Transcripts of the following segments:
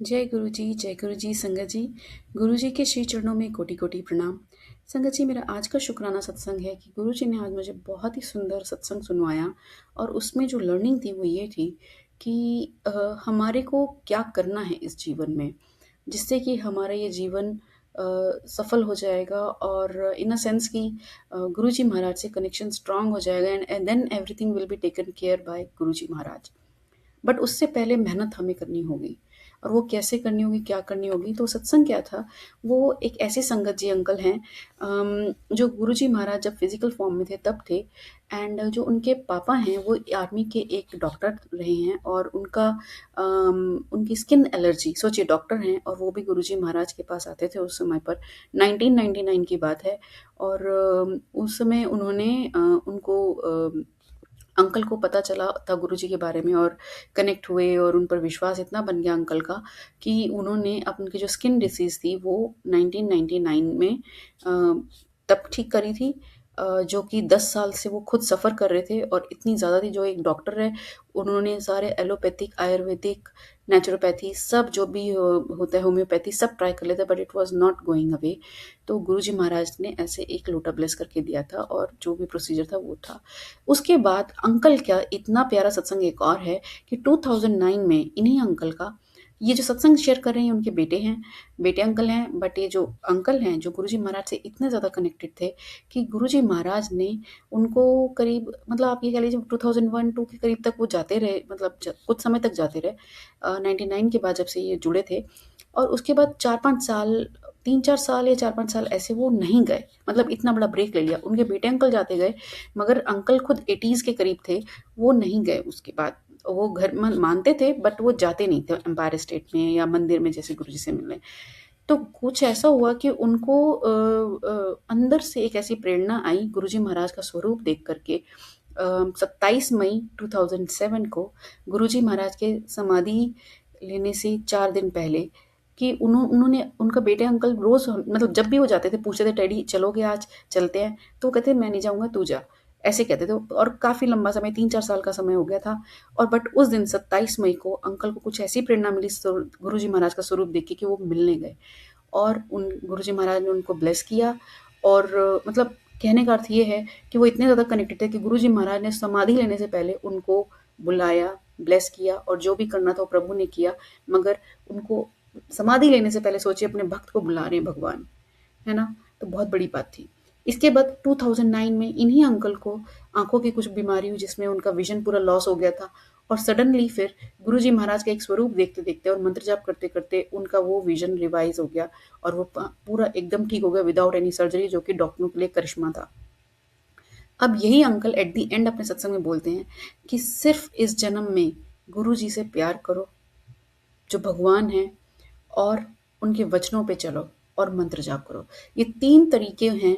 जय गुरु जी, संगत जी। गुरु जी के श्री चरणों में कोटि कोटि प्रणाम। संगत जी, मेरा आज का शुक्राना सत्संग है कि गुरु जी ने आज मुझे बहुत ही सुंदर सत्संग सुनवाया। और उसमें जो लर्निंग थी वो ये थी कि हमारे को क्या करना है इस जीवन में, जिससे कि हमारा ये जीवन सफल हो जाएगा। और इन अ सेंस कि गुरु जी महाराज से कनेक्शन स्ट्रांग हो जाएगा and then everything will be taken care by Guru ji Maharaj. But उससे पहले मेहनत हमें करनी होगी। और वो कैसे करनी होगी, क्या करनी होगी, तो सत्संग क्या था। वो एक ऐसे संगत जी अंकल हैं, जो गुरुजी महाराज जब फिजिकल फॉर्म में थे तब थे। एंड जो उनके पापा हैं वो आर्मी के एक डॉक्टर रहे हैं। और उनकी स्किन एलर्जी, सोचिए डॉक्टर हैं और वो भी गुरुजी महाराज के पास आते थे उस समय पर। 1999 की बात है। और उस समय उनको अंकल को पता चला था गुरुजी के बारे में और कनेक्ट हुए। और उन पर विश्वास इतना बन गया अंकल का कि उन्होंने उनकी जो स्किन डिसीज़ थी वो 1999 में तब ठीक करी थी, जो कि 10 साल से वो खुद सफ़र कर रहे थे और इतनी ज़्यादा थी। जो एक डॉक्टर है, उन्होंने सारे एलोपैथिक, आयुर्वेदिक, नेचुरोपैथी सब जो भी होता है, होम्योपैथी सब ट्राई कर लेते, but it was not going away. तो गुरुजी महाराज ने ऐसे एक लोटा ब्लेस करके दिया था और जो भी प्रोसीजर था वो था। उसके बाद अंकल क्या इतना प्यारा सत्संग एक और है कि 2009 में इन्हीं अंकल का, ये जो सत्संग शेयर कर रहे हैं उनके बेटे हैं, बेटे अंकल हैं। बट ये जो अंकल हैं जो गुरुजी महाराज से इतने ज़्यादा कनेक्टेड थे कि गुरुजी महाराज ने उनको करीब, मतलब आप ये कह लीजिए 2001-2 के करीब तक वो जाते रहे, मतलब कुछ समय तक जाते रहे। 99 के बाद जब से ये जुड़े थे। और उसके बाद 4-5 साल, 3-4 साल या 4-5 साल ऐसे वो नहीं गए, मतलब इतना बड़ा ब्रेक ले लिया। उनके बेटे अंकल जाते गए, मगर अंकल खुद 80s के करीब थे, वो नहीं गए उसके बाद। वो घर मानते थे बट वो जाते नहीं थे एम्पायर स्टेट में या मंदिर में जैसे गुरुजी से मिलने। तो कुछ ऐसा हुआ कि उनको अंदर से एक ऐसी प्रेरणा आई गुरुजी महाराज का स्वरूप देख करके। 27 मई 2007 को गुरुजी महाराज के समाधि लेने से 4 दिन पहले, कि उन्होंने, उनका बेटे अंकल रोज, मतलब जब भी वो जाते थे पूछते थे, डैडी चलोगे आज, चलते हैं। तो वो कहते मैं नहीं जाऊंगा, तू जा, ऐसे कहते थे। और काफी लंबा समय, 3-4 साल का समय हो गया था। और बट उस दिन 27 मई को अंकल को कुछ ऐसी प्रेरणा मिली गुरुजी महाराज का स्वरूप देख के कि वो मिलने गए। और उन गुरुजी महाराज ने उनको ब्लेस किया। और मतलब कहने का अर्थ ये है कि वो इतने ज़्यादा कनेक्टेड थे कि गुरुजी महाराज ने समाधि लेने से पहले उनको बुलाया, ब्लेस किया और जो भी करना था वो प्रभु ने किया। मगर उनको समाधि लेने से पहले, सोचिए अपने भक्त को बुला रहे हैं भगवान, है ना। तो बहुत बड़ी बात थी। इसके बाद 2009 में इन्हीं अंकल को आंखों की कुछ बीमारी हुई जिसमें उनका विजन पूरा लॉस हो गया था। और सडनली फिर गुरुजी महाराज का एक स्वरूप देखते देखते और मंत्र जाप करते करते उनका वो विजन रिवाइज हो गया। और वो पूरा एकदम ठीक हो गया विदाउट एनी सर्जरी, जो कि डॉक्टरों के लिए करिश्मा था। अब यही अंकल एट द एंड अपने सत्संग में बोलते हैं कि सिर्फ इस जन्म में गुरु जी से प्यार करो, जो भगवान हैं, और उनके वचनों पे चलो और मंत्र जाप करो। ये 3 तरीके हैं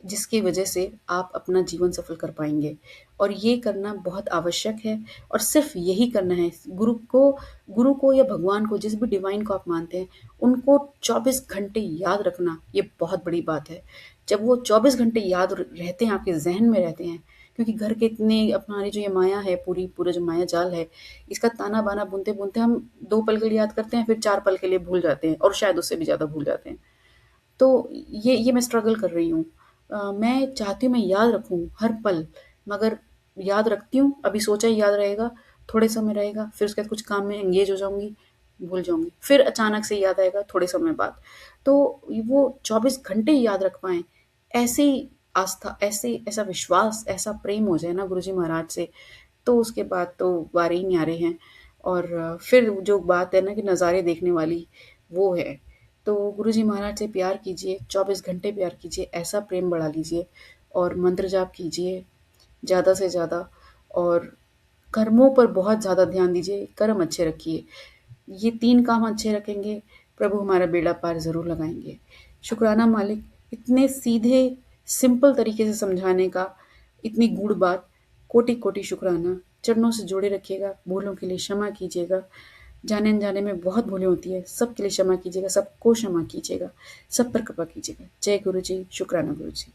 जिसकी वजह से आप अपना जीवन सफल कर पाएँगे। और ये करना बहुत आवश्यक है। और सिर्फ़ यही करना है। गुरु को या भगवान को, जिस भी डिवाइन को आप मानते हैं, उनको 24 घंटे याद रखना, ये बहुत बड़ी बात है। जब वो 24 घंटे याद रहते हैं, आपके ज़हन में रहते हैं, क्योंकि घर के इतने, हमारी जो ये माया है, पूरा जो माया जाल है, इसका ताना-बाना बुनते-बुनते हम 2 पल के लिए याद करते हैं, फिर 4 पल के लिए भूल जाते हैं और शायद उससे भी ज़्यादा भूल जाते हैं। तो ये मैं स्ट्रगल कर रही हूँ। मैं चाहती हूँ मैं याद रखूँ हर पल, मगर याद रखती हूँ, अभी सोचा ही याद रहेगा, थोड़े समय रहेगा, फिर उसके बाद कुछ काम में एंगेज हो जाऊँगी, भूल जाऊँगी, फिर अचानक से याद आएगा थोड़े समय बाद। तो वो 24 घंटे याद रख पाएँ, ऐसी आस्था, ऐसा विश्वास, ऐसा प्रेम हो जाए ना गुरुजी महाराज से, तो उसके बाद तो वारे ही न्यारे हैं। और फिर जो बात है ना कि नज़ारे देखने वाली, वो है। तो गुरुजी महाराज से प्यार कीजिए, 24 घंटे प्यार कीजिए, ऐसा प्रेम बढ़ा लीजिए और मंत्र जाप कीजिए ज़्यादा से ज़्यादा। और कर्मों पर बहुत ज़्यादा ध्यान दीजिए, कर्म अच्छे रखिए। ये 3 काम अच्छे रखेंगे, प्रभु हमारा बेड़ा पार ज़रूर लगाएँगे। शुक्राना मालिक, इतने सीधे, सिंपल तरीके से समझाने का, इतनी गूढ़ बात, कोटि-कोटि शुक्राना। चरणों से जोड़े रखिएगा, भूलों के लिए क्षमा कीजिएगा। जाने-अनजाने में बहुत भूलें होती हैं, सबके लिए क्षमा कीजिएगा, सबको क्षमा कीजिएगा, सब पर कृपा कीजिएगा। जय गुरु जी, शुक्राना गुरु जी।